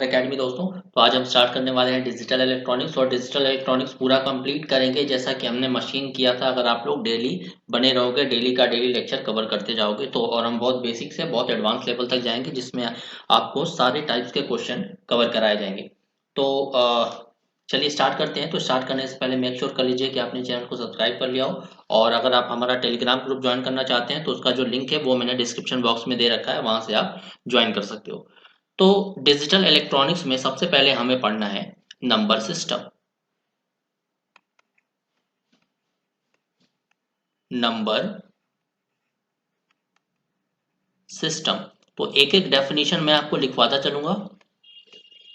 Math academy दोस्तों। तो आज हम स्टार्ट करने वाले हैं डिजिटल इलेक्ट्रॉनिक्स और डिजिटल इलेक्ट्रॉनिक्स पूरा कंप्लीट करेंगे जैसा कि हमने मशीन किया था। अगर आप लोग डेली बने रहोगे, डेली का डेली लेक्चर कवर करते जाओगे तो और हम बहुत बेसिक से बहुत एडवांस लेवल तक जाएंगे जिसमें आपको सारे टाइप्स के क्वेश्चन कवर कराए जाएंगे। तो चलिए स्टार्ट करते हैं। तो स्टार्ट करने से पहले मेक श्योर कर लीजिए कि आपने चैनल को सब्सक्राइब कर लिया हो, और अगर आप हमारा टेलीग्राम ग्रुप ज्वाइन करना चाहते हैं तो उसका जो लिंक है वो मैंने डिस्क्रिप्शन बॉक्स में दे रखा है, वहां से आप ज्वाइन कर सकते हो। तो डिजिटल इलेक्ट्रॉनिक्स में सबसे पहले हमें पढ़ना है नंबर सिस्टम। नंबर सिस्टम, तो एक एक डेफिनेशन मैं आपको लिखवाता चलूंगा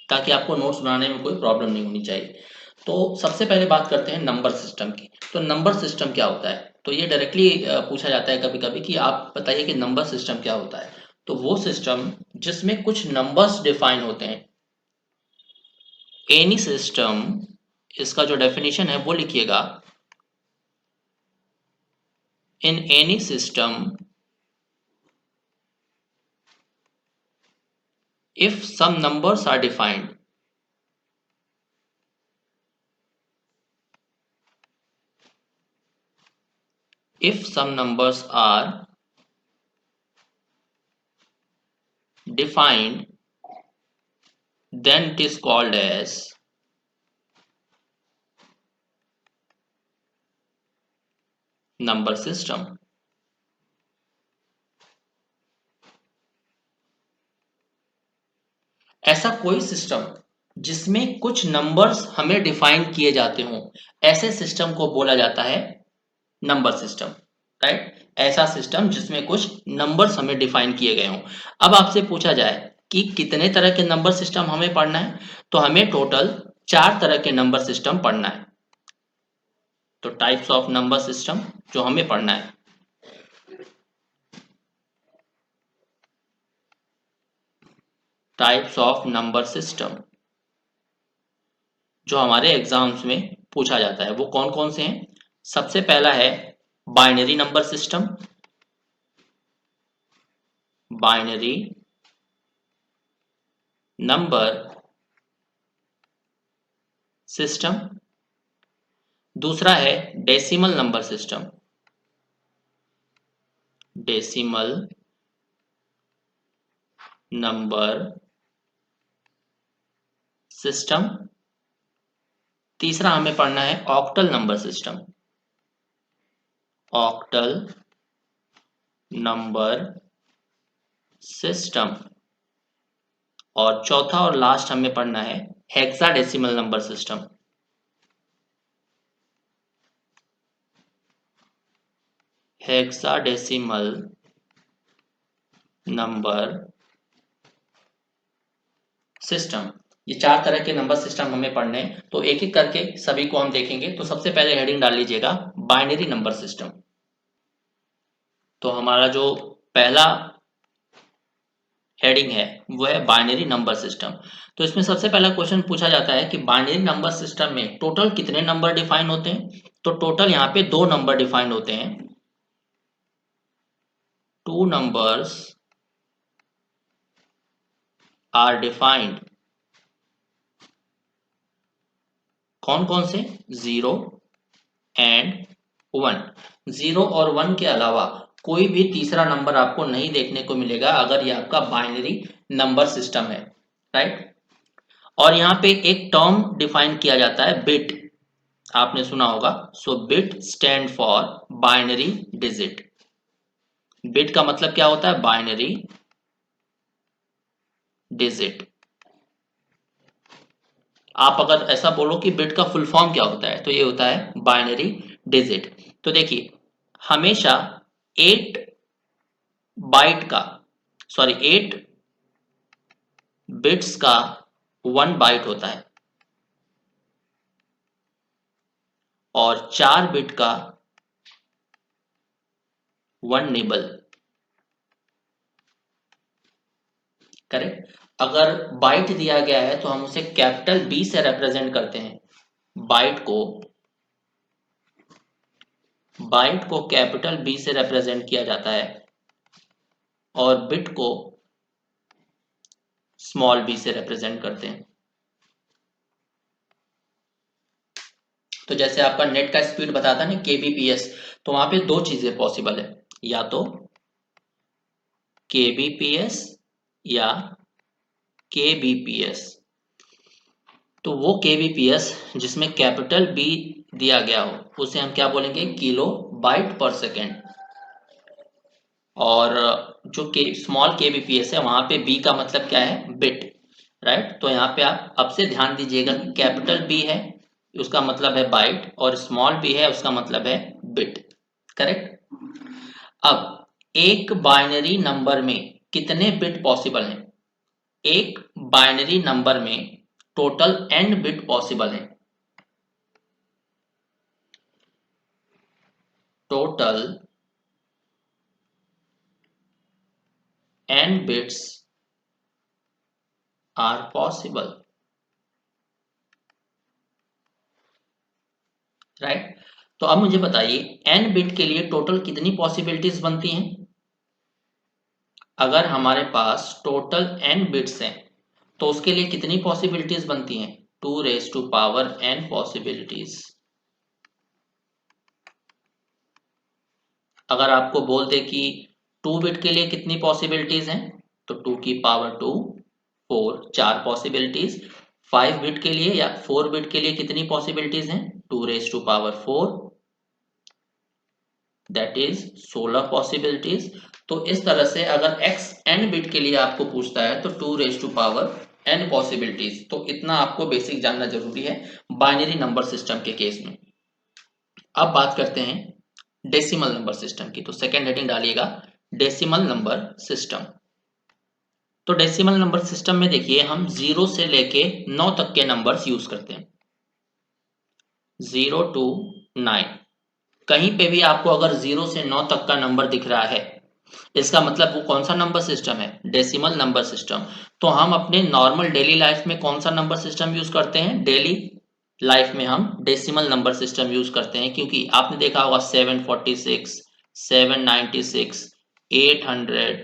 ताकि आपको नोट्स बनाने में कोई प्रॉब्लम नहीं होनी चाहिए। तो सबसे पहले बात करते हैं नंबर सिस्टम की। तो नंबर सिस्टम क्या होता है? तो ये डायरेक्टली पूछा जाता है कभी कभी कि आप बताइए कि नंबर सिस्टम क्या होता है। तो वो सिस्टम जिसमें कुछ नंबर्स डिफाइन होते हैं। एनी सिस्टम, इसका जो डेफिनेशन है वो लिखिएगा। In any system, if some numbers are defined, if some numbers are defined, then it is called as number system. ऐसा कोई सिस्टम जिसमें कुछ नंबर्स हमें डिफाइन किए जाते हों, ऐसे सिस्टम को बोला जाता है नंबर सिस्टम। राइट, ऐसा सिस्टम जिसमें कुछ नंबर्स हमें डिफाइन किए गए हों। अब आपसे पूछा जाए कि कितने तरह के नंबर सिस्टम हमें पढ़ना है, तो हमें टोटल 4 तरह के नंबर सिस्टम पढ़ना है। तो टाइप्स ऑफ नंबर सिस्टम जो हमें पढ़ना है, टाइप्स ऑफ नंबर सिस्टम जो हमारे एग्जाम्स में पूछा जाता है वो कौन कौन से हैं। सबसे पहला है binary number system. Binary number system. दूसरा है decimal number system. Decimal number system. तीसरा हमें पढ़ना है octal number system. Octal number system. और चौथा और लास्ट हमें पढ़ना है hexadecimal number system. Hexadecimal number system. ये 4 तरह के नंबर सिस्टम हमें पढ़ने हैं, तो एक एक करके सभी को हम देखेंगे। तो सबसे पहले हेडिंग डाल लीजिएगा बाइनरी नंबर सिस्टम। तो हमारा जो पहला हेडिंग है वो है बाइनरी नंबर सिस्टम। तो इसमें सबसे पहला क्वेश्चन पूछा जाता है कि बाइनरी नंबर सिस्टम में टोटल कितने नंबर डिफाइन होते हैं। तो टोटल यहाँ पे 2 नंबर डिफाइन होते हैं। 2 numbers are defined। कौन कौन से? 0 एंड 1। 0 और 1 के अलावा कोई भी तीसरा नंबर आपको नहीं देखने को मिलेगा अगर ये आपका बाइनरी नंबर सिस्टम है। राइट, और यहाँ पे एक टर्म डिफाइन किया जाता है बिट। आपने सुना होगा। So bit stand for binary digit. Bit का मतलब क्या होता है? Binary digit. आप अगर ऐसा बोलो कि बिट का फुल फॉर्म क्या होता है, तो ये होता है बाइनरी डिजिट। तो देखिए, हमेशा 8 बाइट का, सॉरी 8 बिट्स का 1 बाइट होता है और 4 बिट का 1 निबल। करेक्ट। अगर बाइट दिया गया है तो हम उसे कैपिटल बी से रिप्रेजेंट करते हैं। बाइट को कैपिटल बी से रिप्रेजेंट किया जाता है और बिट को स्मॉल बी से रिप्रेजेंट करते हैं। तो जैसे आपका नेट का स्पीड बताता है ना kbps, तो वहां पे दो चीजें पॉसिबल है, या तो kbps या kbps। तो वो kbps जिसमें कैपिटल बी दिया गया हो उसे हम क्या बोलेंगे, किलो बाइट पर सेकेंड। और जो के स्मॉल kbps है वहां पे बी का मतलब क्या है, बिट, राइट। तो यहाँ पे आप अब से ध्यान दीजिएगा कि कैपिटल बी है उसका मतलब है बाइट, और स्मॉल बी है उसका मतलब है बिट, करेक्ट। अब एक बाइनरी नंबर में कितने बिट पॉसिबल हैं? एक बाइनरी नंबर में टोटल n बिट पॉसिबल है। Total n bits are possible, right. तो अब मुझे बताइए n बिट के लिए टोटल कितनी पॉसिबिलिटीज बनती हैं? अगर हमारे पास टोटल n बिट्स हैं तो उसके लिए कितनी पॉसिबिलिटीज बनती हैं? 2 raise to power n possibilities. अगर आपको बोल दे कि 2 बिट के लिए कितनी पॉसिबिलिटीज हैं, तो 2 की पावर 2, 4, 4 पॉसिबिलिटीज। 5 बिट के लिए या 4 बिट के लिए कितनी पॉसिबिलिटीज हैं? 2 raise to power 4, that is 16 possibilities. तो इस तरह से अगर x n बिट के लिए आपको पूछता है तो 2 raise to power n possibilities. तो इतना आपको बेसिक जानना जरूरी है बाइनरी नंबर सिस्टम के केस में। अब बात करते हैं डेसिमल नंबर सिस्टम की। तो सेकेंड हेडिंग डालिएगा डेसिमल नंबर सिस्टम। तो डेसिमल नंबर सिस्टम में देखिए हम 0 से लेके 9 तक के नंबर्स यूज करते हैं। 0 to 9, कहीं पे भी आपको अगर 0 से 9 तक का नंबर दिख रहा है इसका मतलब वो कौन सा नंबर सिस्टम है, डेसिमल नंबर सिस्टम। तो हम अपने नॉर्मल डेली लाइफ में कौन सा नंबर सिस्टम यूज करते हैं? डेली लाइफ में हम डेसिमल नंबर सिस्टम यूज करते हैं, क्योंकि आपने देखा होगा 746, 796, 800,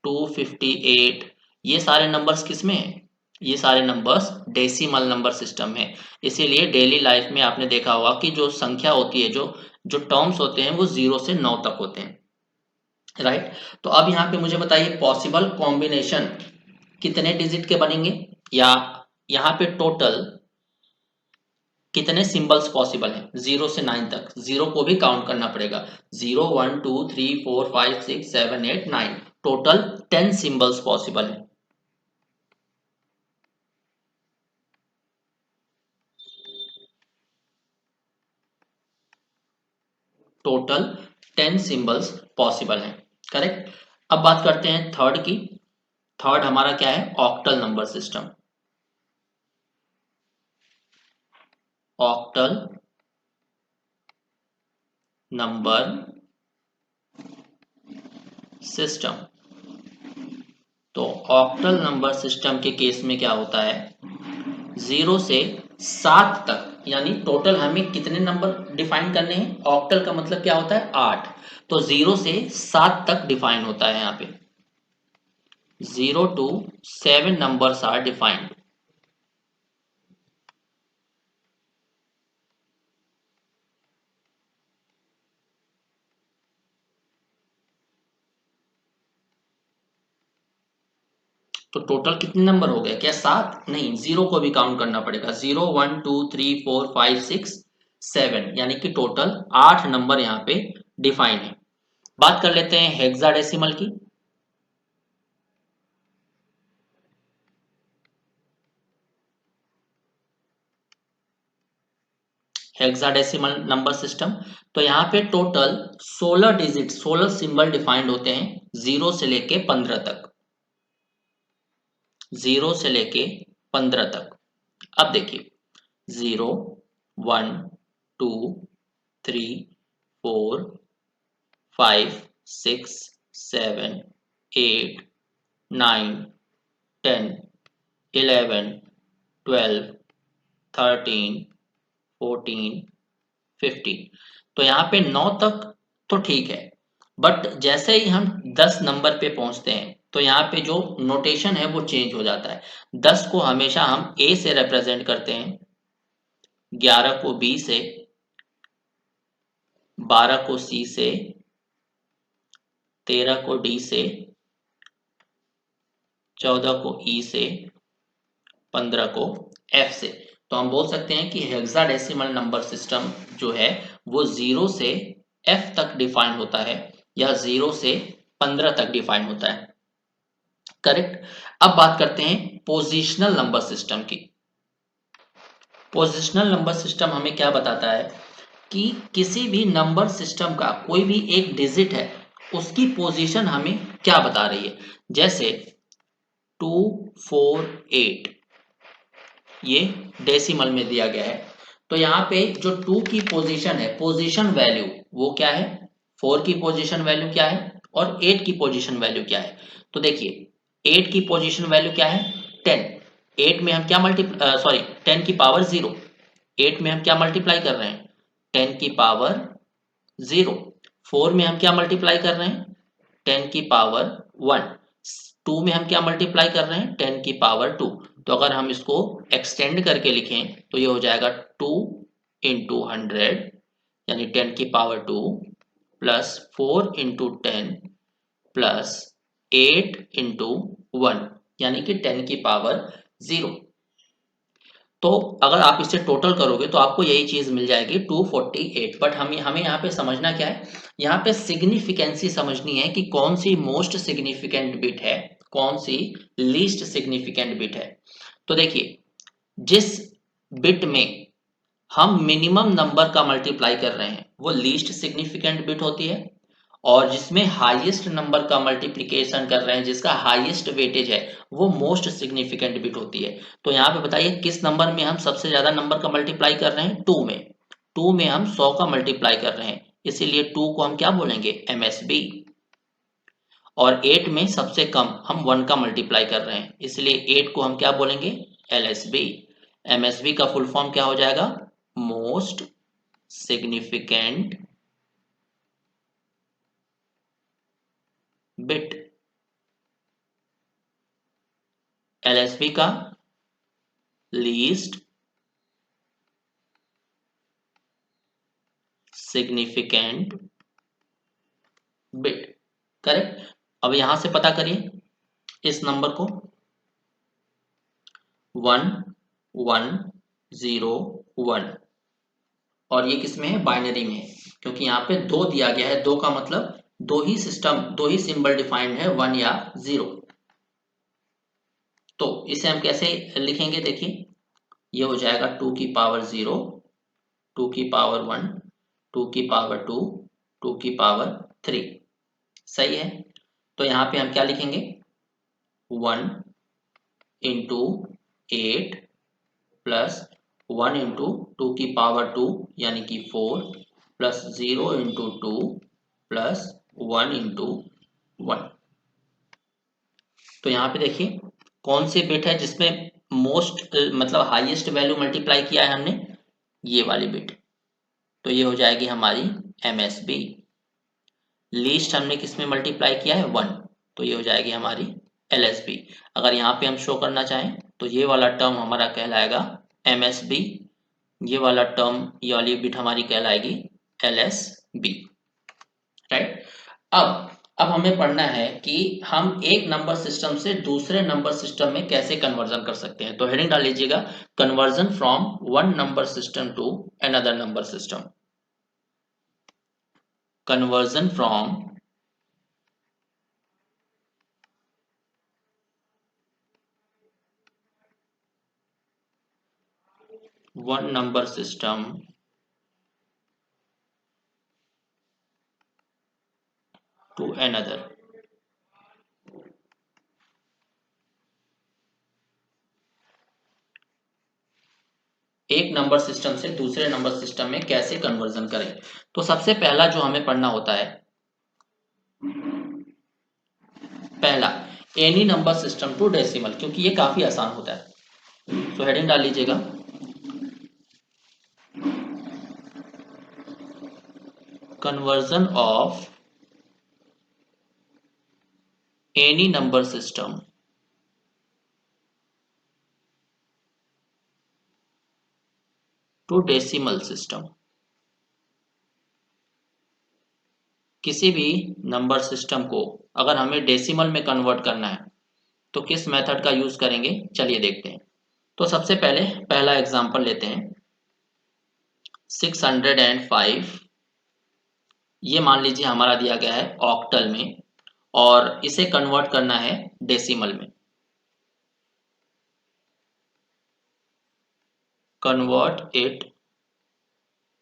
258, ये सारे नंबर्स किसमें हैं? ये सारे नंबर्स डेसिमल नंबर सिस्टम है। इसीलिए डेली लाइफ में आपने देखा होगा कि जो संख्या होती है, जो जो टर्म्स होते हैं वो 0 से 9 तक होते हैं, राइट। तो अब यहाँ पे मुझे बताइए पॉसिबल कॉम्बिनेशन कितने डिजिट के बनेंगे, या यहाँ पे टोटल कितने सिंबल्स पॉसिबल हैं 0 से 9 तक? जीरो को भी काउंट करना पड़ेगा। 0, 1, 2, 3, 4, 5, 6, 7, 8, 9, टोटल 10 सिंबल्स पॉसिबल है। टोटल 10 सिंबल्स पॉसिबल हैं, करेक्ट। अब बात करते हैं थर्ड की। थर्ड हमारा क्या है? Octal number system. Octal number system. तो ऑक्टल नंबर सिस्टम के केस में क्या होता है, 0 से 7 तक, यानी टोटल हमें कितने नंबर डिफाइन करने हैं? ऑक्टल का मतलब क्या होता है? 8। तो 0 से 7 तक डिफाइन होता है यहाँ पे। 0 to 7 numbers are defined। तो टोटल कितने नंबर हो गए? क्या 7? नहीं, 0 को भी काउंट करना पड़ेगा। 0, 1, 2, 3, 4, 5, 6, 7, यानी कि टोटल 8 नंबर यहाँ पे डिफाइन है। बात कर लेते हैं हेक्साडेसिमल की। Hexadecimal number system. तो यहाँ पे टोटल 16 डिजिट, 16 सिंबल डिफाइंड होते हैं 0 से लेके 15 तक। 0 से लेके 15 तक। अब देखिए 0, 1, 2, 3, 4, 5, 6, 7, 8, 9, 10, 11, 12, 13, 14, 15। तो यहाँ पे 9 तक तो ठीक है, बट जैसे ही हम 10 नंबर पे पहुंचते हैं तो यहाँ पे जो नोटेशन है वो चेंज हो जाता है। 10 को हमेशा हम A से रिप्रेजेंट करते हैं, 11 को B से, 12 को C से, 13 को D से, 14 को E से, 15 को F से। तो हम बोल सकते हैं कि हेक्साडेसिमल नंबर सिस्टम जो है वो 0 से F तक डिफाइन होता है या 0 से 15 तक डिफाइन होता है। करेक्ट। अब बात करते हैं पोजिशनल नंबर सिस्टम की। पोजिशनल नंबर सिस्टम हमें क्या बताता है कि किसी भी नंबर सिस्टम का कोई भी एक डिजिट है, उसकी पोजीशन हमें क्या बता रही है। जैसे 2, 4, 8 ये डेसिमल में दिया गया है, तो यहाँ पे जो 2 की पोजीशन है, पोजीशन वैल्यू वो क्या है, 4 की पोजीशन वैल्यू क्या है और 8 की पोजीशन वैल्यू क्या है। तो देखिए 8 की पोजीशन वैल्यू क्या है, 10। 8 में हम क्या सॉरी 10 की पावर 0, 8 में हम क्या मल्टीप्लाई कर रहे हैं, 10 की पावर 0। 4 में हम क्या मल्टीप्लाई कर रहे हैं, 10 की पावर 1। 2 में हम क्या मल्टीप्लाई कर रहे हैं, 10 की पावर 2। तो अगर हम इसको एक्सटेंड करके लिखें तो ये हो जाएगा 2 इंटू 100 यानी 10 की power 2 plus 4 into 10 plus 8 into 1 यानी कि 10 की पावर 0। तो अगर आप इसे टोटल करोगे तो आपको यही चीज मिल जाएगी 248। बट हमें हमें यहाँ पे समझना क्या है, यहाँ पे सिग्निफिकेंसी समझनी है कि कौन सी मोस्ट सिग्निफिकेंट बिट है, कौन सी लीस्ट सिग्निफिकेंट बिट है। तो देखिए जिस बिट में हम मिनिमम नंबर का मल्टीप्लाई कर रहे हैं वो लीस्ट सिग्निफिकेंट बिट होती है, और जिसमें हाईएस्ट नंबर का मल्टीप्लिकेशन कर रहे हैं, जिसका हाईएस्ट वेटेज है, वो मोस्ट सिग्निफिकेंट बिट होती है। तो यहाँ पे बताइए किस नंबर में हम सबसे ज्यादा नंबर का मल्टीप्लाई कर रहे हैं, 2 में। 2 में हम 100 का मल्टीप्लाई कर रहे हैं, इसीलिए 2 को हम क्या बोलेंगे, MSB। और 8 में सबसे कम हम 1 का मल्टीप्लाई कर रहे हैं, इसलिए 8 को हम क्या बोलेंगे, LSB। MSB का फुल फॉर्म क्या हो जाएगा, मोस्ट सिग्निफिकेंट बिट। LSB का लीस्ट सिग्निफिकेंट बिट। करेक्ट। अब यहां से पता करिए इस नंबर को 1101, और ये किस में है, बाइनरी में है, क्योंकि यहाँ पे 2 दिया गया है। 2 का मतलब दो ही सिंबल डिफाइंड है, 1 या 0। तो इसे हम कैसे लिखेंगे, देखिए ये हो जाएगा 2 की पावर 0, 2 की पावर 1, 2 की पावर 2, 2 की पावर 3। सही है। तो यहाँ पे हम क्या लिखेंगे, 1 इंटू 8 प्लस 1 इंटू 2 की पावर 2 यानी कि 4 प्लस 0 इंटू 2 प्लस 1 इंटू 1। तो यहाँ पे देखिए कौन सी बिट है जिसमें मोस्ट मतलब हाईएस्ट वैल्यू मल्टीप्लाई किया है हमने, ये वाली बिट। तो ये हो जाएगी हमारी MSB। लीस्ट हमने किस में मल्टीप्लाई किया है, 1, तो ये हो जाएगी हमारी LSB। अगर यहाँ पे हम शो करना चाहें तो ये वाला टर्म हमारा कहलाएगा MSB, ये वाला टर्म, ये वाली बिट हमारी कहलाएगी LSB। राइट। अब हमें पढ़ना है कि हम एक नंबर सिस्टम से दूसरे नंबर सिस्टम में कैसे कन्वर्जन कर सकते हैं। तो हेडिंग डाल लीजिएगा, conversion from one number system to another number system. Conversion from one number system to another। एक नंबर सिस्टम से दूसरे नंबर सिस्टम में कैसे कन्वर्जन करें। तो सबसे पहला जो हमें पढ़ना होता है, पहला any number system to decimal, क्योंकि ये काफी आसान होता है। तो हेडिंग डाल लीजिएगा, conversion of any number system to decimal system, किसी भी नंबर सिस्टम को अगर हमें डेसिमल में कन्वर्ट करना है तो किस मेथड का यूज करेंगे, चलिए देखते हैं। तो सबसे पहले पहला एग्जांपल लेते हैं। 605 ये मान लीजिए हमारा दिया गया है ऑक्टल में और इसे कन्वर्ट करना है डेसिमल में। कन्वर्ट इट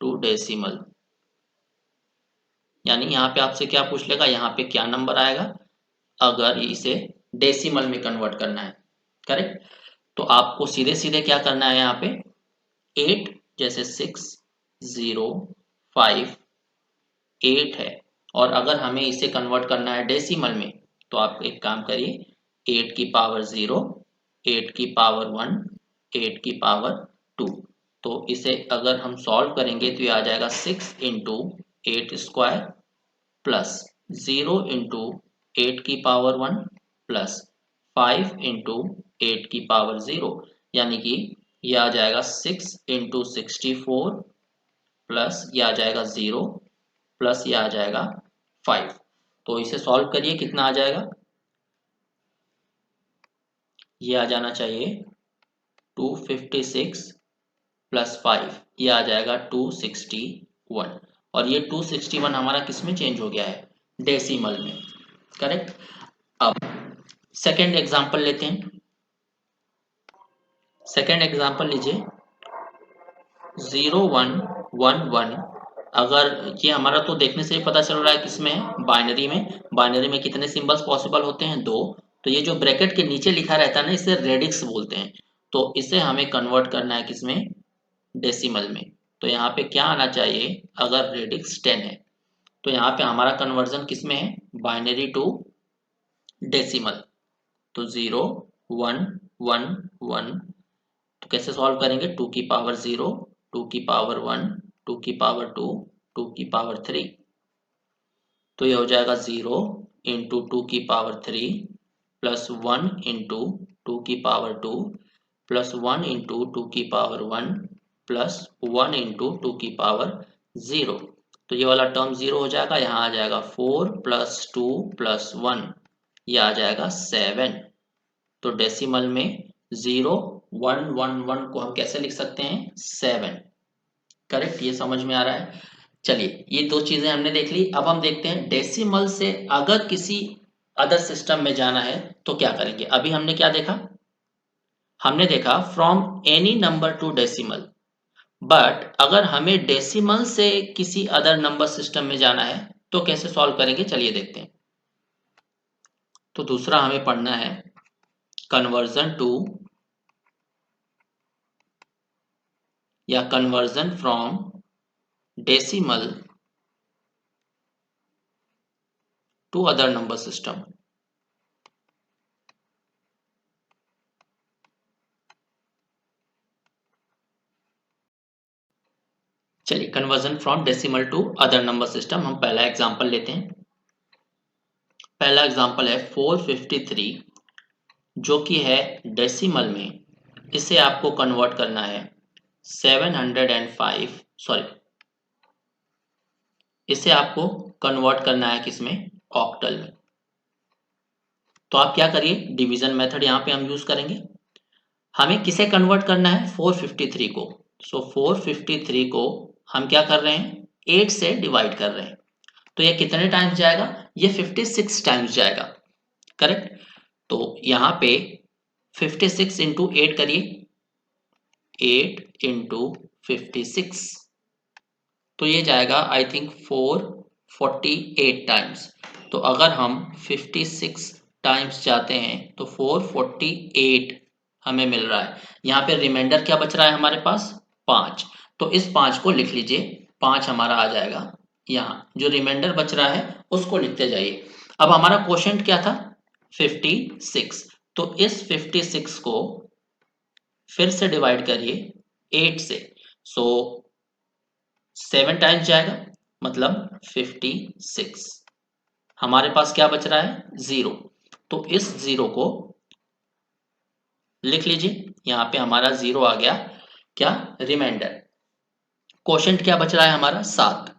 टू डेसिमल, यानी यहाँ पे आपसे क्या पूछ लेगा, यहाँ पे क्या नंबर आएगा अगर इसे डेसिमल में कन्वर्ट करना है। करेक्ट। तो आपको सीधे सीधे क्या करना है, यहाँ पे 8 जैसे 605 8 है, और अगर हमें इसे कन्वर्ट करना है डेसिमल में तो आप एक काम करिए, 8 की पावर 0, 8 की पावर 1, 8 की पावर 2। तो इसे अगर हम सॉल्व करेंगे तो ये आ जाएगा 6 इंटू 8 स्क्वायर प्लस 0 इंटू 8 की पावर 1 प्लस 5 इंटू 8 की पावर 0, यानी कि ये आ जाएगा 6 इंटू 64 प्लस ये आ जाएगा 0 प्लस ये आ जाएगा 5। तो इसे सॉल्व करिए, कितना आ जाएगा, ये आ जाना चाहिए 256 प्लस 5, ये आ जाएगा 261, और ये 261 हमारा किस में चेंज हो गया है, डेसिमल में। करेक्ट। अब सेकेंड एग्जांपल लेते हैं। सेकेंड एग्जांपल लीजिए 0111। अगर ये हमारा तो देखने से ही पता चल रहा है किसमें है, बाइनरी में। बाइनरी में कितने सिंबल्स पॉसिबल होते हैं, दो। तो ये जो ब्रैकेट के नीचे लिखा रहता है ना, इसे रेडिक्स बोलते हैं। तो इसे हमें कन्वर्ट करना है किसमें, डेसिमल में। तो यहाँ पे क्या आना चाहिए, अगर रेडिक्स 10 है तो यहाँ पे हमारा कन्वर्जन किसमें है, बाइनरी टू डेसिमल। तो 0111, तो कैसे सॉल्व करेंगे, 2 की पावर 0, 2 की पावर 1, 2 की पावर 2, 2 की पावर 3। तो ये हो जाएगा 0 इंटू 2 की पावर 3 प्लस 1 इंटू 2 की पावर 2 प्लस 1 इंटू 2 की पावर 1 प्लस 1 इंटू 2 की पावर 0। तो ये वाला टर्म 0 हो जाएगा, यहाँ आ जाएगा 4 प्लस 2 प्लस 1, ये आ जाएगा 7। तो डेसिमल में 0111 को हम कैसे लिख सकते हैं, 7। करेक्ट, ये समझ में आ रहा है। चलिए, ये दो चीजें हमने देख ली। अब हम देखते हैं डेसिमल से अगर किसी अदर सिस्टम में जाना है तो क्या करेंगे। अभी हमने क्या देखा, हमने देखा from any number two decimal. But अगर हमें डेसिमल से किसी अदर नंबर सिस्टम में जाना है तो कैसे सॉल्व करेंगे, चलिए देखते हैं। तो दूसरा हमें पढ़ना है कन्वर्जन टू या conversion from decimal to other number system. चलिए, conversion from decimal to other number system, हम पहला एग्जांपल लेते हैं। पहला एग्जांपल है 453, जो कि है डेसिमल में। इसे आपको कन्वर्ट करना है 705, सॉरी, इसे आपको कन्वर्ट करना है किसमें, ऑक्टल में। तो आप क्या करिए, डिवीजन मेथड यहाँ पे हम यूज करेंगे। हमें किसे कन्वर्ट करना है, 453 को। सो 453 को हम क्या कर रहे हैं, 8 से डिवाइड कर रहे हैं। तो ये कितने टाइम्स जाएगा, ये 56 टाइम्स जाएगा। करेक्ट। तो यहाँ पे 56 इंटू 8 करिए, 8 इंटू 56, तो ये जाएगा आई थिंक 448 टाइम्स। तो अगर हम 56 टाइम्स जाते हैं तो 448 हमें मिल रहा है। यहाँ पे रिमाइंडर क्या बच रहा है हमारे पास, 5। तो इस 5 को लिख लीजिए, 5 हमारा आ जाएगा यहाँ। जो रिमाइंडर बच रहा है उसको लिखते जाइए। अब हमारा क्वोशंट क्या था, 56। तो इस 56 को फिर से डिवाइड करिए 8 से। सो 7 टाइम्स जाएगा, मतलब 56। हमारे पास क्या बच रहा है, 0। तो इस 0 को लिख लीजिए, यहाँ पे हमारा 0 आ गया क्या, रिमाइंडर। क्वोशंट क्या बच रहा है हमारा 7,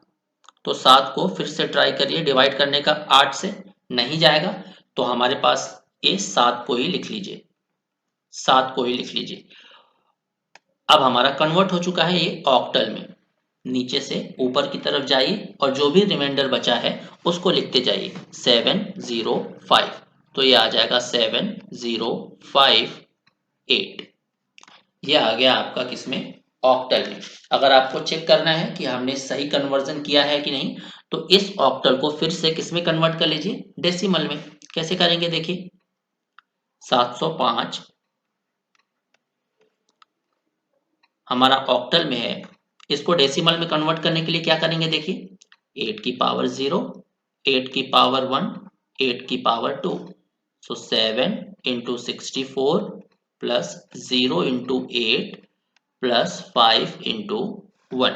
तो 7 को फिर से ट्राई करिए डिवाइड करने का 8 से, नहीं जाएगा तो हमारे पास ये 7 को ही लिख लीजिए, 7 को ही लिख लीजिए। अब हमारा कन्वर्ट हो चुका है ये ऑक्टल में, नीचे से ऊपर की तरफ जाइए और जो भी रिमाइंडर बचा है उसको लिखते जाइए 705, तो ये आ जाएगा 7058। ये आ गया आपका किसमें, ऑक्टल में। अगर आपको चेक करना है कि हमने सही कन्वर्जन किया है कि नहीं, तो इस ऑक्टल को फिर से किसमें कन्वर्ट कर लीजिए, डेसिमल में। कैसे करेंगे देखिए, 705 हमारा ऑक्टल में है, इसको डेसिमल में कन्वर्ट करने के लिए क्या करेंगे देखिए, 8 की पावर 0, 8 की पावर 1, 8 की पावर 2, सो 7 into 64 plus 0 into 8 plus 5 into 1,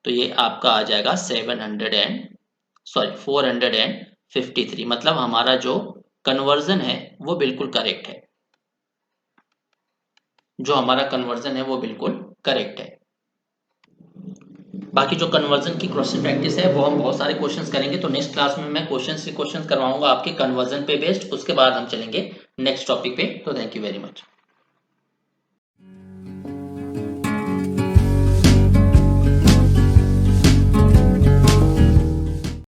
तो ये आपका आ जाएगा 453, मतलब हमारा जो कन्वर्जन है वो बिल्कुल करेक्ट है, जो हमारा कन्वर्जन है वो बिल्कुल करेक्ट है। बाकी जो कन्वर्जन की क्वेश्चन प्रैक्टिस है वो हम बहुत सारे क्वेश्चंस करेंगे, तो नेक्स्ट क्लास में मैं क्वेश्चंस करवाऊंगा आपके कन्वर्जन पे बेस्ड, उसके बाद हम चलेंगे नेक्स्ट टॉपिक पे। तो थैंक यू वेरी मच।